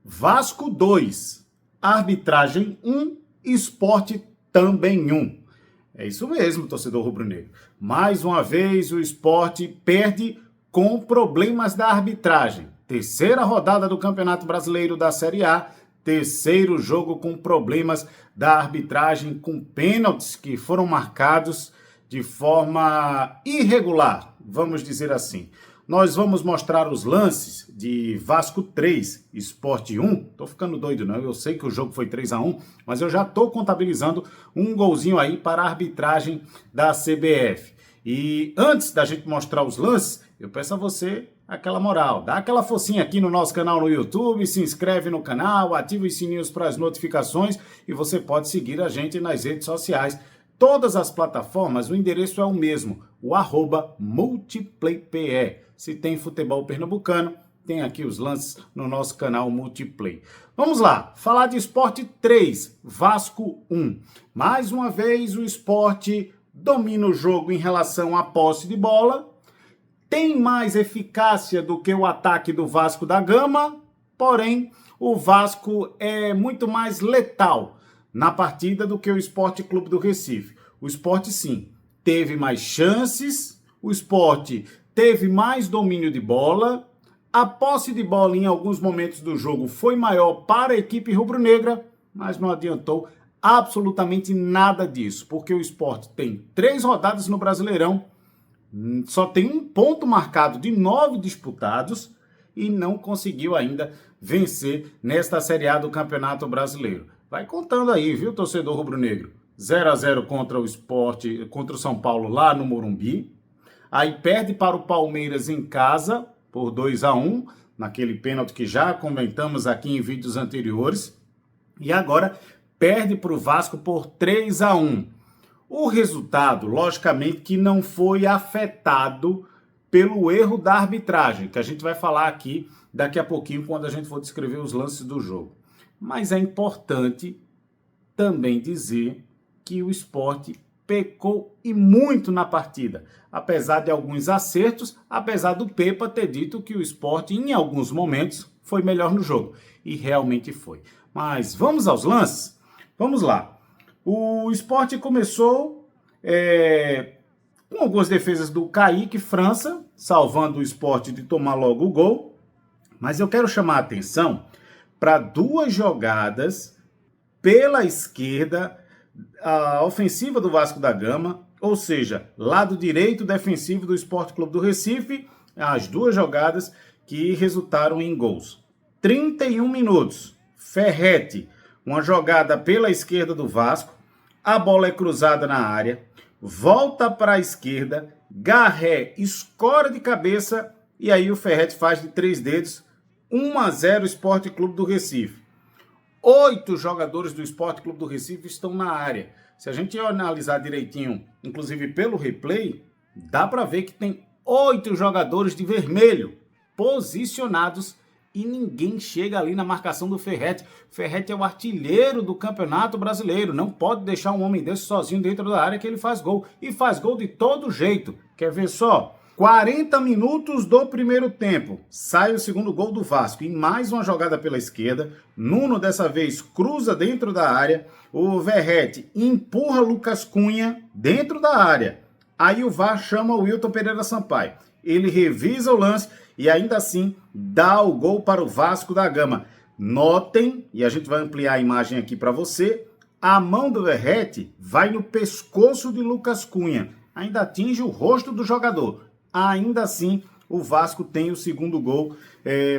Vasco 2, arbitragem 1, Sport também 1. É isso mesmo, torcedor rubro-negro. Mais uma vez o Sport perde com problemas da arbitragem. Terceira rodada do Campeonato Brasileiro da Série A, terceiro jogo com problemas da arbitragem, com pênaltis que foram marcados de forma irregular, vamos dizer assim. Nós vamos mostrar os lances de Vasco 3, Sport 1. Tô ficando doido, não? Eu sei que o jogo foi 3-1, mas eu já tô contabilizando um golzinho aí para a arbitragem da CBF. E antes da gente mostrar os lances, eu peço a você aquela moral. Dá aquela focinha aqui no nosso canal no YouTube, se inscreve no canal, ativa os sininhos para as notificações e você pode seguir a gente nas redes sociais. Todas as plataformas, o endereço é o mesmo, o @multiplaype. Se tem futebol pernambucano, tem aqui os lances no nosso canal Multiplay. Vamos lá, falar de Sport 3, Vasco 1. Mais uma vez o Sport domina o jogo em relação à posse de bola, tem mais eficácia do que o ataque do Vasco da Gama, porém o Vasco é muito mais letal na partida do que o Sport Clube do Recife. O Sport, sim, teve mais chances, o Sport teve mais domínio de bola, a posse de bola em alguns momentos do jogo foi maior para a equipe rubro-negra, mas não adiantou absolutamente nada disso, porque o Sport tem 3 rodadas no Brasileirão, só tem um ponto marcado de 9 disputados e não conseguiu ainda vencer nesta Série A do Campeonato Brasileiro. Vai contando aí, viu, torcedor rubro-negro? 0-0 contra o Sport, contra o São Paulo lá no Morumbi. Aí perde para o Palmeiras em casa por 2-1, naquele pênalti que já comentamos aqui em vídeos anteriores. E agora perde para o Vasco por 3-1. O resultado, logicamente, que não foi afetado pelo erro da arbitragem, que a gente vai falar aqui daqui a pouquinho quando a gente for descrever os lances do jogo. Mas é importante também dizer que o Sport pecou e muito na partida, apesar de alguns acertos, apesar do Pepa ter dito que o Sport em alguns momentos foi melhor no jogo, e realmente foi. Mas vamos aos lances? Vamos lá. O Sport começou com algumas defesas do Kaique França, salvando o Sport de tomar logo o gol, mas eu quero chamar a atenção para 2 jogadas pela esquerda, a ofensiva do Vasco da Gama, ou seja, lado direito defensivo do Sport Clube do Recife, as 2 jogadas que resultaram em gols. 31 minutos, Ferretti, uma jogada pela esquerda do Vasco, a bola é cruzada na área, volta para a esquerda, Garré escora de cabeça e aí o Ferretti faz de 3 dedos, 1-0 Sport Clube do Recife. 8 jogadores do Sport Clube do Recife estão na área. Se a gente analisar direitinho, inclusive pelo replay, dá para ver que tem 8 jogadores de vermelho posicionados e ninguém chega ali na marcação do Ferretti. Ferretti é o artilheiro do Campeonato Brasileiro. Não pode deixar um homem desse sozinho dentro da área que ele faz gol. E faz gol de todo jeito. Quer ver só? 40 minutos do primeiro tempo, sai o segundo gol do Vasco, em mais uma jogada pela esquerda, Nuno dessa vez cruza dentro da área, o Verratti empurra Lucas Cunha dentro da área, aí o VAR chama o Wilton Pereira Sampaio, ele revisa o lance e ainda assim dá o gol para o Vasco da Gama. Notem, e a gente vai ampliar a imagem aqui para você, a mão do Verratti vai no pescoço de Lucas Cunha, ainda atinge o rosto do jogador. Ainda assim, o Vasco tem o segundo gol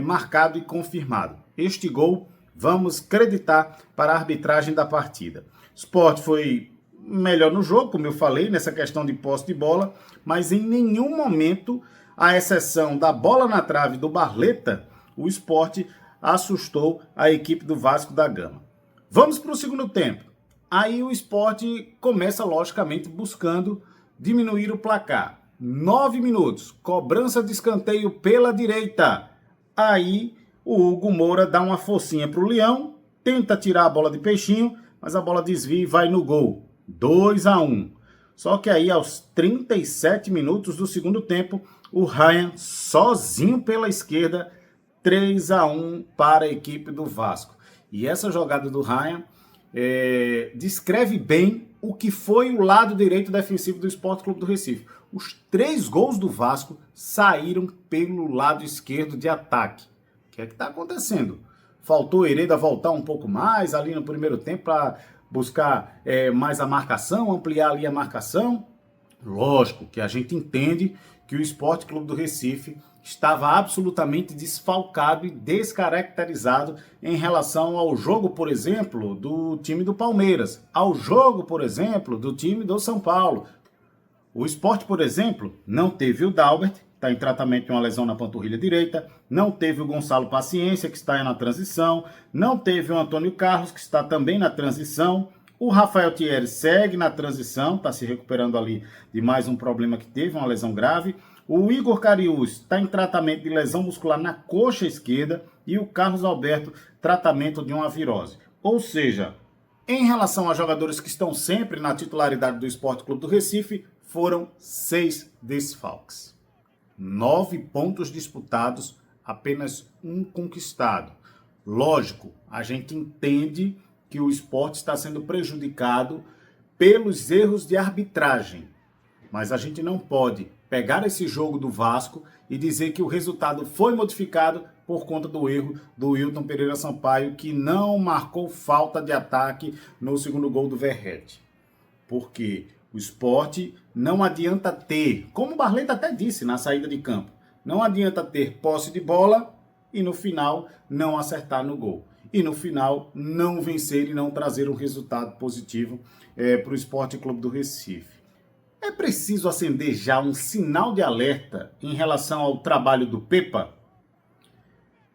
marcado e confirmado. Este gol vamos creditar para a arbitragem da partida. O Sport foi melhor no jogo, como eu falei, nessa questão de posse de bola, mas em nenhum momento, à exceção da bola na trave do Barleta, o Sport assustou a equipe do Vasco da Gama. Vamos para o segundo tempo. Aí o Sport começa, logicamente, buscando diminuir o placar. 9 minutos, cobrança de escanteio pela direita. Aí o Hugo Moura dá uma focinha para o Leão, tenta tirar a bola de peixinho, mas a bola desvia e vai no gol. 2-1. Só que aí aos 37 minutos do segundo tempo, o Ryan, sozinho pela esquerda, 3-1 para a equipe do Vasco. E essa jogada do Ryan descreve bem o que foi o lado direito defensivo do Sport Clube do Recife. Os 3 gols do Vasco saíram pelo lado esquerdo de ataque. O que é que está acontecendo? Faltou o Hereda voltar um pouco mais ali no primeiro tempo para buscar mais a marcação, ampliar ali a marcação. Lógico que a gente entende que o Sport Clube do Recife estava absolutamente desfalcado e descaracterizado em relação ao jogo, por exemplo, do time do Palmeiras, ao jogo, por exemplo, do time do São Paulo. O Sport, por exemplo, não teve o Dalbert, está em tratamento de uma lesão na panturrilha direita, não teve o Gonçalo Paciência, que está na transição, não teve o Antônio Carlos, que está também na transição, o Rafael Thierry segue na transição, está se recuperando ali de mais um problema que teve, uma lesão grave. O Igor Cariús está em tratamento de lesão muscular na coxa esquerda e o Carlos Alberto, tratamento de uma virose. Ou seja, em relação a jogadores que estão sempre na titularidade do Sport Clube do Recife, foram 6 desfalques. 9 pontos disputados, apenas 1 conquistado. Lógico, a gente entende que o Sport está sendo prejudicado pelos erros de arbitragem. Mas a gente não pode pegar esse jogo do Vasco e dizer que o resultado foi modificado por conta do erro do Wilton Pereira Sampaio, que não marcou falta de ataque no segundo gol do Verrete. Porque o Sport não adianta ter, como o Barleta até disse na saída de campo, não adianta ter posse de bola e no final não acertar no gol. E no final não vencer e não trazer um resultado positivo para o Sport Clube do Recife. É preciso acender já um sinal de alerta em relação ao trabalho do Pepa?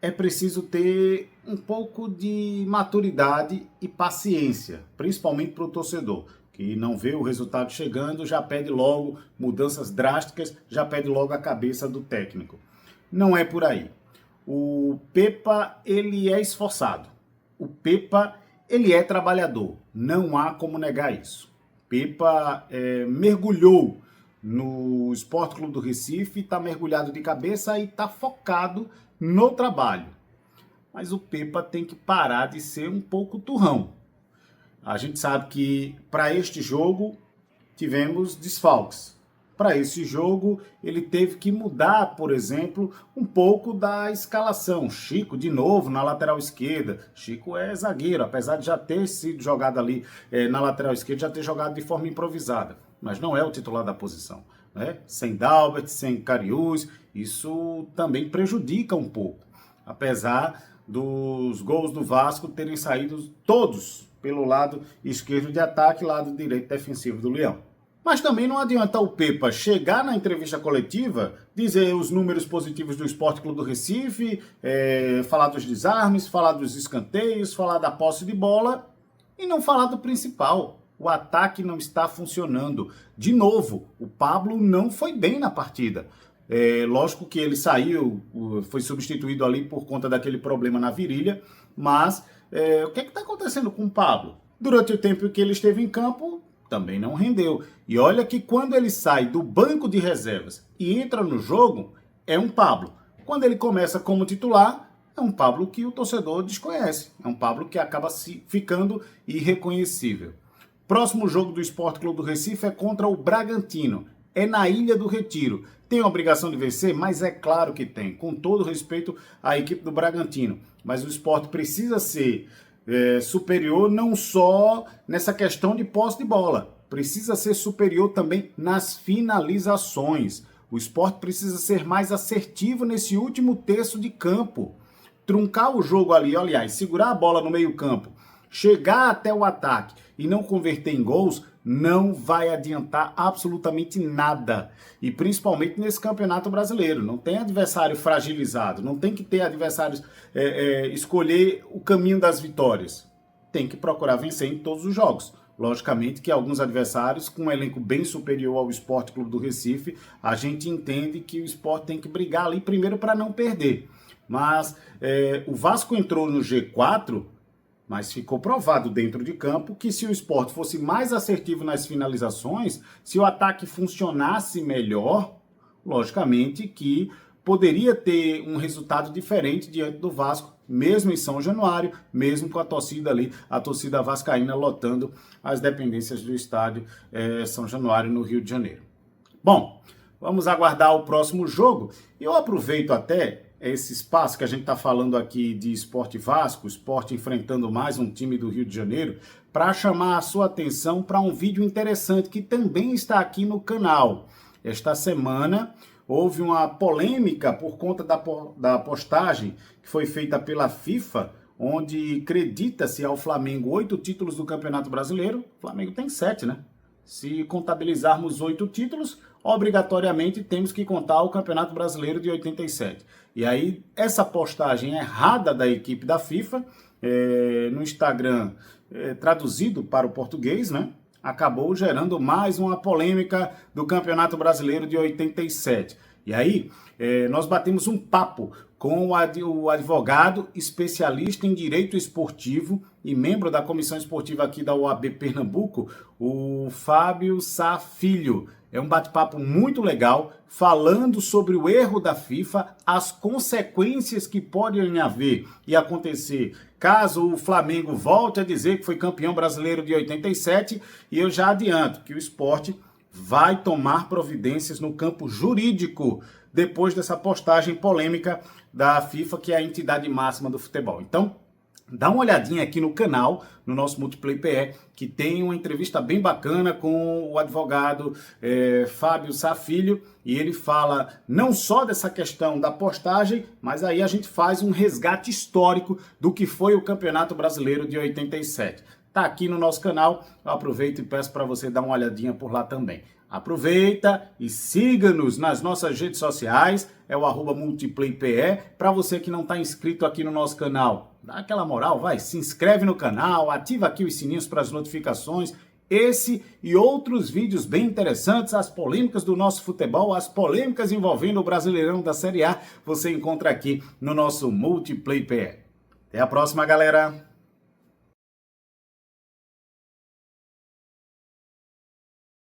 É preciso ter um pouco de maturidade e paciência, principalmente para o torcedor, que não vê o resultado chegando, já pede logo mudanças drásticas, já pede logo a cabeça do técnico. Não é por aí. O Pepa, ele é esforçado. O Pepa, ele é trabalhador. Não há como negar isso. Pepa mergulhou no Sport Clube do Recife, está mergulhado de cabeça e está focado no trabalho. Mas o Pepa tem que parar de ser um pouco turrão. A gente sabe que para este jogo tivemos desfalques. Para esse jogo ele teve que mudar, por exemplo, um pouco da escalação. Chico de novo na lateral esquerda. Chico é zagueiro, apesar de já ter sido jogado ali na lateral esquerda, já ter jogado de forma improvisada. Mas não é o titular da posição, né? Sem Dalbert, sem Cariús, isso também prejudica um pouco. Apesar dos gols do Vasco terem saído todos pelo lado esquerdo de ataque e lado direito defensivo do Leão. Mas também não adianta o Pepa chegar na entrevista coletiva, dizer os números positivos do Sport Clube do Recife, falar dos desarmes, falar dos escanteios, falar da posse de bola e não falar do principal. O ataque não está funcionando. De novo, o Pablo não foi bem na partida. Lógico que ele saiu, foi substituído ali por conta daquele problema na virilha, mas o que está acontecendo com o Pablo? Durante o tempo que ele esteve em campo, também não rendeu. E olha que quando ele sai do banco de reservas e entra no jogo, é um Pablo. Quando ele começa como titular, é um Pablo que o torcedor desconhece. É um Pablo que acaba ficando irreconhecível. Próximo jogo do Sport Clube do Recife é contra o Bragantino. É na Ilha do Retiro. Tem a obrigação de vencer? Mas é claro que tem. Com todo respeito à equipe do Bragantino. Mas o Sport precisa ser superior não só nessa questão de posse de bola, precisa ser superior também nas finalizações. O Sport precisa ser mais assertivo nesse último terço de campo, truncar o jogo ali, aliás, segurar a bola no meio campo, chegar até o ataque e não converter em gols, não vai adiantar absolutamente nada. E principalmente nesse campeonato brasileiro. Não tem adversário fragilizado, não tem que ter adversários escolher o caminho das vitórias. Tem que procurar vencer em todos os jogos. Logicamente que alguns adversários com um elenco bem superior ao Sport Clube do Recife, a gente entende que o Sport tem que brigar ali primeiro para não perder. Mas o Vasco entrou no G4, mas ficou provado dentro de campo que se o Sport fosse mais assertivo nas finalizações, se o ataque funcionasse melhor, logicamente que poderia ter um resultado diferente diante do Vasco, mesmo em São Januário, mesmo com a torcida ali, a torcida vascaína lotando as dependências do estádio São Januário, no Rio de Janeiro. Bom, vamos aguardar o próximo jogo. Eu aproveito até esse espaço que a gente está falando aqui de Sport Vasco, Sport enfrentando mais um time do Rio de Janeiro, para chamar a sua atenção para um vídeo interessante que também está aqui no canal. Esta semana houve uma polêmica por conta da postagem que foi feita pela FIFA, onde acredita-se ao Flamengo 8 títulos do Campeonato Brasileiro. O Flamengo tem 7, né? Se contabilizarmos 8 títulos, obrigatoriamente temos que contar o Campeonato Brasileiro de 87. E aí, essa postagem errada da equipe da FIFA, no Instagram, traduzido para o português, né? Acabou gerando mais uma polêmica do Campeonato Brasileiro de 87. E aí, nós batemos um papo com o advogado especialista em direito esportivo e membro da comissão esportiva aqui da OAB Pernambuco, o Fábio Sá Filho. É um bate-papo muito legal, falando sobre o erro da FIFA, as consequências que podem haver e acontecer caso o Flamengo volte a dizer que foi campeão brasileiro de 87, e eu já adianto que o Sport vai tomar providências no campo jurídico depois dessa postagem polêmica da FIFA, que é a entidade máxima do futebol. Então, dá uma olhadinha aqui no canal, no nosso Multiplay PE, que tem uma entrevista bem bacana com o advogado Fábio Sá Filho, e ele fala não só dessa questão da postagem, mas aí a gente faz um resgate histórico do que foi o Campeonato Brasileiro de 87. Tá aqui no nosso canal, eu aproveito e peço para você dar uma olhadinha por lá também. Aproveita e siga-nos nas nossas redes sociais, é o @multiplaype. Para você que não está inscrito aqui no nosso canal, dá aquela moral, vai, se inscreve no canal, ativa aqui os sininhos para as notificações. Esse e outros vídeos bem interessantes, as polêmicas do nosso futebol, as polêmicas envolvendo o Brasileirão da Série A, você encontra aqui no nosso Multiplay PE. Até a próxima, galera!